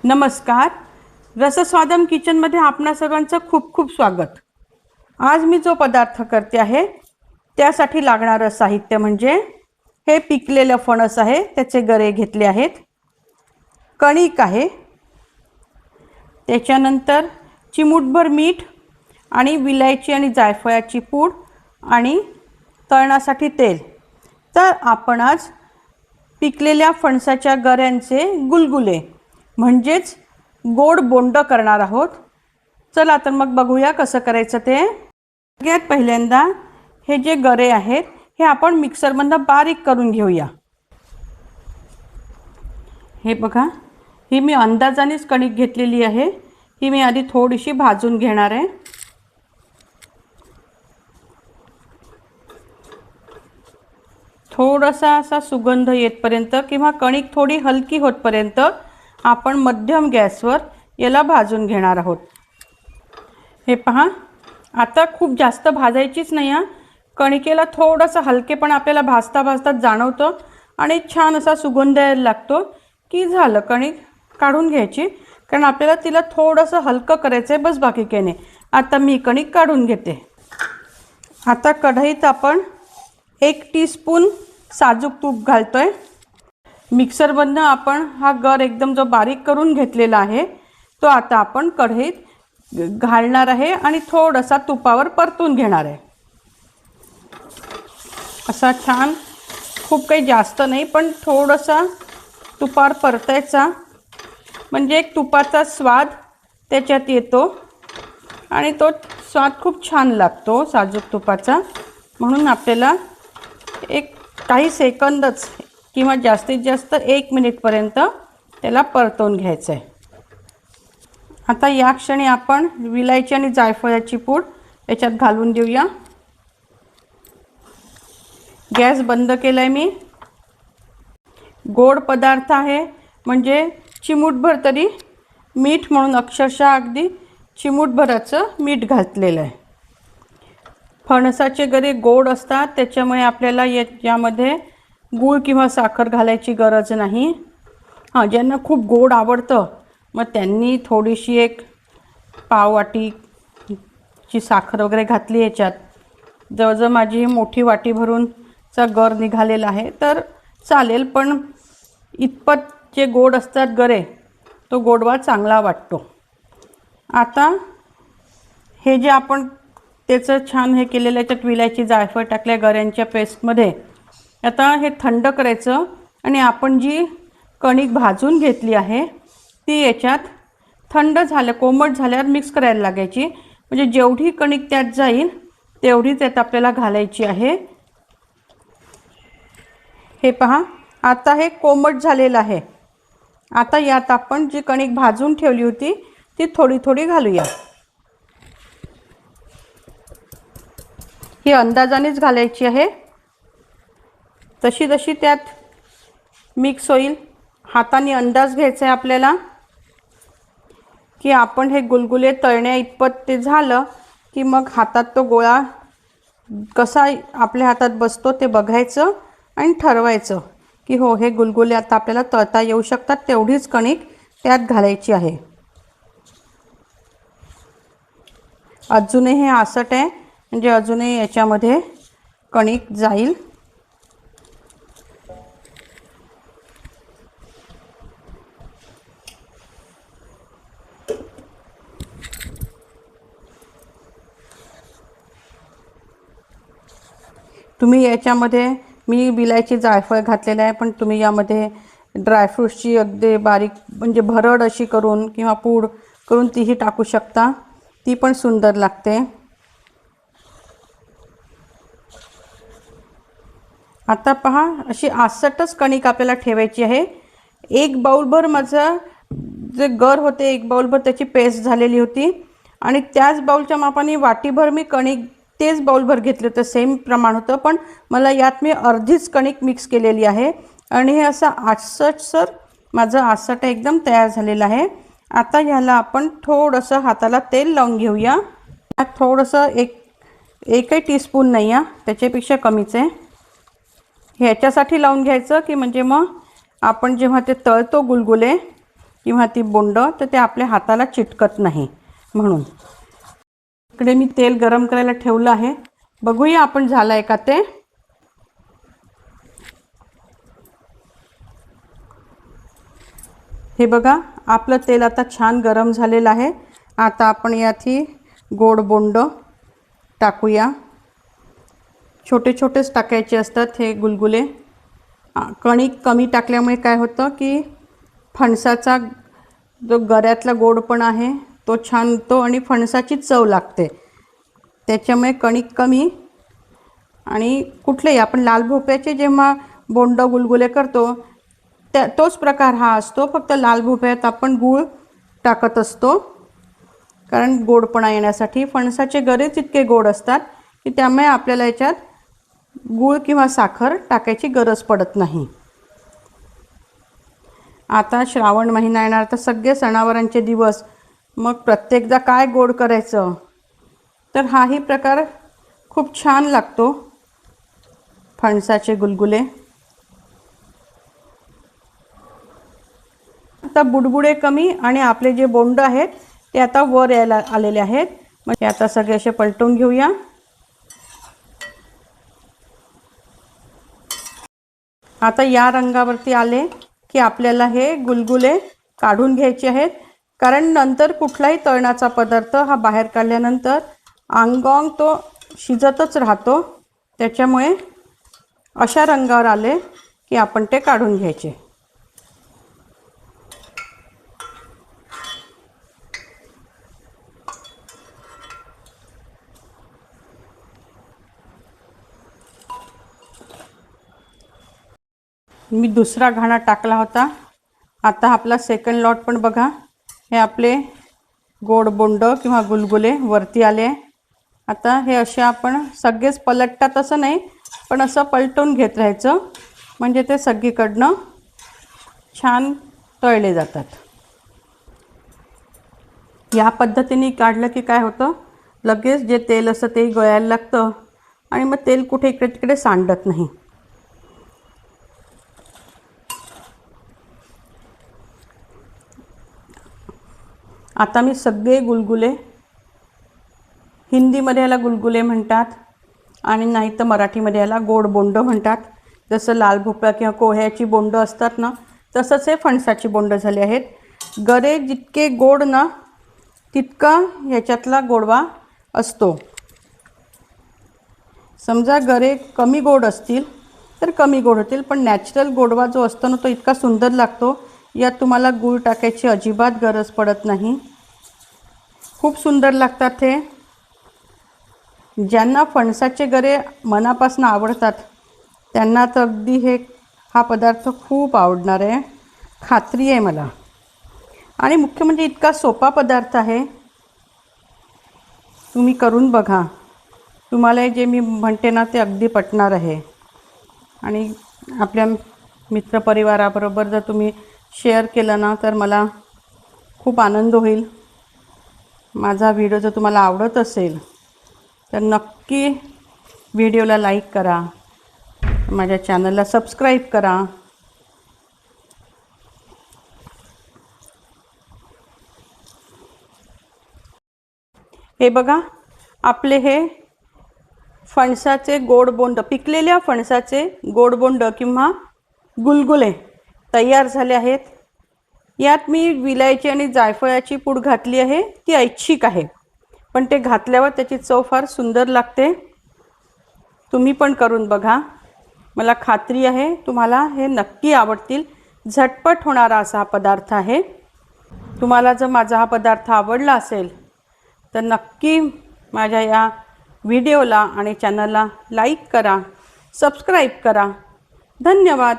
नमस्कार, रसस्वादम किचनमध्ये आपणा सर्वांचं खूप खूप स्वागत। आज मी जो पदार्थ करते आहे त्यासाठी लागणारं साहित्य म्हणजे हे पिकलेलं फणस आहे, त्याचे गरे घेतले आहेत, कणिक आहे, त्याच्यानंतर चिमूटभर मीठ आणि विलायची आणि जायफळाची पूड आणि तळण्यासाठी तेल। तर आपण आज पिकलेल्या फणसाच्या गऱ्यांचे गुलगुले म्हणजेच गोड बोंड करणार आहोत। चला तर मग बघूया कसं करायचं ते। सगळ्यात पहिल्यांदा हे जे गरे आहेत हे आपण मिक्सरमधून बारीक करून घेऊया। हे बघा, ही मी अंदाजानेच कणिक घेतलेली आहे, ही मी आधी थोडीशी भाजून घेणार आहे। थोडासा असा सुगंध येतपर्यंत किंवा कणिक थोडी हलकी होतपर्यंत आपण मध्यम गॅसवर याला भाजून घेणार आहोत। हे पहा, आता खूप जास्त भाजायचीच नाही आहे, कणिकेला थोडासा हलकेपणा आपल्याला भाजता भाजता जाणवतो आणि छान असा सुगंध यायला लागतो की झालं, कणिक काढून घ्यायची, कारण आपल्याला तिला थोडंसं हलकं करायचं आहे, बस बाकी काही नाही। आता मी कणिक काढून घेते। आता कढईत आपण 1 टीस्पून साजूक तूप घालतोय। मिक्सरमधनं आपण हा गर एकदम जो बारीक करून घेतलेला आहे तो आता आपण कढईत घालणार आहे आणि थोडासा तुपावर परतून घेणार आहे। असा छान, खूप काही जास्त नाही पण थोडासा तुपावर परतायचा, म्हणजे एक तुपाचा स्वाद त्याच्यात येतो आणि तो स्वाद खूप छान लागतो साजूक तुपाचा। म्हणून आपल्याला एक काही सेकंदच किंवा जास्तीत जास्त 1 मिनिटपर्यंत त्याला परतवून घ्यायचं आहे। आता या क्षणी आपण विलायची आणि जायफळाची पूड याच्यात घालून देऊया। गॅस बंद केलाय मी। गोड पदार्थ आहे म्हणजे चिमूटभर तरी मीठ, म्हणून अक्षरशः अगदी चिमूटभराचं मीठ घातलेलं आहे। फणसाचे गरे गोड असतात त्याच्यामुळे आपल्याला यामध्ये गूळ किंवा साखर घालायची गरज नाही। हां, ज्यांना खूप गोड आवडतं मग त्यांनी थोडीशी 1 पाव वाटीची साखर वगैरे घातली याच्यात। जवळजवळ माझी मोठी वाटी भरूनचा गर निघालेला आहे तर चालेल, पण इतपत जे गोड असतात गरे तो गोडवा चांगला वाटतो। आता हे जे आपण त्याचं छान हे केलेलं, याच्यात विलायची जायफळ टाकल्या गऱ्यांच्या पेस्टमध्ये। आता हे थंड करायचं आणि आपण जी कणिक भाजून घेतली आहे ती याच्यात थंड झालं, कोमट झाल्यावर मिक्स करायला लागायची, म्हणजे जेवढी कणिक त्यात जाईल तेवढीच त्यात आपल्याला घालायची आहे। हे पहा, आता हे कोमट झालेलं आहे। आता यात आपण जी कणिक भाजून ठेवली होती ती थोडी थोडी घालूया। ही अंदाजानेच घालायची आहे, तशी जशी त्यात मिक्स होईल हाताने अंदाज घ्यायचा आहे आपल्याला की आपण हे गुलगुले तळण्या इतपत ते झालं की मग हातात तो गोळा कसा आपल्या हातात बसतो ते बघायचं आणि ठरवायचं की हो, हे गुलगुले आता आपल्याला तळता येऊ शकतात, तेवढीच कणिक त्यात घालायची आहे। अजूनही हे आसट आहे, म्हणजे अजूनही याच्यामध्ये कणिक जाईल। तुम्ही याच्यामध्ये, मी विलायची जायफळ घातलेलं आहे, पण तुम्ही यामध्ये ड्रायफ्रूट्सची अगदी बारीक म्हणजे भरड अशी करून किंवा पूड करून तीही टाकू शकता, ती पण सुंदर लागते। आता पहा, अशी आसटच कणिक आपल्याला ठेवायची आहे। 1 बाउलभर माझं जे गर होते 1 बाउलभर त्याची पेस्ट झालेली होती आणि त्याच बाउलच्या मापाने वाटीभर मी कणिक तेच बाउलभर घेतले होते, सेम प्रमाण होतं, पण मला यात मी अर्धीच कणिक मिक्स केलेली आहे आणि हे असं आसटसर माझं आसट एकदम तयार झालेलं आहे। आता ह्याला आपण थोडंसं हाताला तेल लावून घेऊया। थोडंसं 1 टीस्पून नाही आहे, त्याच्यापेक्षा कमीच आहे। ह्याच्यासाठी लावून घ्यायचं की म्हणजे मग आपण जेव्हा ते तळतो गुलगुले किंवा ती बोंड तर ते आपल्या हाताला चिटकत नाही म्हणून. इकडे मी तेल गरम करायला ठेवलं आहे. बघूया आपण झालं आहे का ते. हे बघा आपलं तेल आता छान गरम झालेलं आहे. आता आपण यात ही गोड बोंड टाकूया. छोटे छोटेच टाकायचे असतात हे गुलगुले. कणिक कमी टाकल्यामुळे काय होतं की फणसाचा जो गऱ्यातला गोडपणा आहे तो छान होतो आणि फणसाची चव लागते. त्याच्यामुळे कणिक कमी. आणि कुठलेही आपण लाल भोपळ्याचे जेव्हा बोंड गुलगुले करतो तोच प्रकार हा असतो, फक्त लाल भोपळ्यात आपण गूळ टाकत असतो कारण गोडपणा येण्यासाठी. फणसाचे गरेच इतके गोड असतात की त्यामुळे आपल्याला याच्यात गूळ किंवा साखर टाकायची गरज पडत नाही. आता श्रावण महिना येणार तर सगळे सणावारांचे दिवस, मग प्रत्येकदा काय गोड करायचं, तर हाही प्रकार खूप छान लागतो फणसाचे गुलगुले. आता बुडबुडे कमी आणि आपले जे बोंड आहेत ते आता वर यायला आलेले आहेत. म्हणजे आता सगळे असे पलटून घेऊया. आता या रंगावरती आले की आपल्याला हे गुलगुले काढून घ्यायचे आहेत. कारण नंतर कुठलाही तळणाचा पदार्थ हा बाहेर काढल्यानंतर आंगॉंग तो शिजतच राहतो. त्याच्यामुळे अशा रंगावर आले की आपण ते काढून घ्यायचे. मी दुसरा घाणा टाकला होता. आता आपला सेकंड लॉट पण बघा. हे आपले गोड बोंड किंवा गुलगुले वरती आले. आता हे असे आपण सगळेच पलटतात असं नाही, पण असं पलटून घेत राहायचं म्हणजे ते सगळीकडनं छान तळले जातात. या पद्धतीने काढलं की काय होतं, लगेच जे तेल असतं ते गळायला लागतं आणि मग तेल कुठे इकडे तिकडे सांडत नाही. आता मी सगळे गुलगुले, हिंदीमध्ये याला गुलगुले म्हणतात आणि नाही तर मराठीमध्ये याला गोड बोंड म्हणतात. जसं लाल भोपळा किंवा कोह्याची बोंड असतात ना, तसंच हे फणसाची बोंड झाले आहेत. गरे जितके गोड ना तितका ह्याच्यातला गोडवा असतो. समजा गरे कमी गोड असतील तर कमी गोड होतील, पण नॅचरल गोडवा जो असतो ना तो इतका सुंदर लागतो. यात तुम्हाला गूळ टाकायची अजिबात गरज पडत नाही. खूप सुंदर लागतात हे. ज्यांना फणसाचे गरे मनापासून आवडतात त्यांना तर अगदी हा पदार्थ खूप आवडणार आहे, खात्री आहे मला. आणि मुख्य म्हणजे इतका सोपा पदार्थ आहे. तुम्ही करून बघा. तुम्हाला जे मी म्हणते ना ते अगदी पटणार आहे. आणि आपल्या मित्रपरिवाराबरोबर जर तुम्ही शेअर केलं ना तर मला खूप आनंद होईल. माझा व्हिडिओ जर तुम्हाला आवडत असेल तर नक्की व्हिडिओला लाईक करा, माझ्या चॅनलला सबस्क्राईब करा. हे बघा आपले हे फणसाचे गोड बोंड, पिकलेल्या फणसाचे गोड बोंड किंवा गुलगुले तयार झाले आहेत. यात मी विलायची आणि जायफळाची पूड घातली आहे. ती ऐच्छिक आहे, पण ते घातल्यावर त्याची चव फार सुंदर लागते. तुम्ही पण करून बघा. मला खात्री आहे तुम्हाला हे नक्की आवडतील. झटपट होणारा असा हा पदार्थ आहे. तुम्हाला जर माझा हा पदार्थ आवडला असेल तर नक्की माझ्या या व्हिडिओला आणि चॅनलला लाईक करा, सबस्क्राईब करा. धन्यवाद.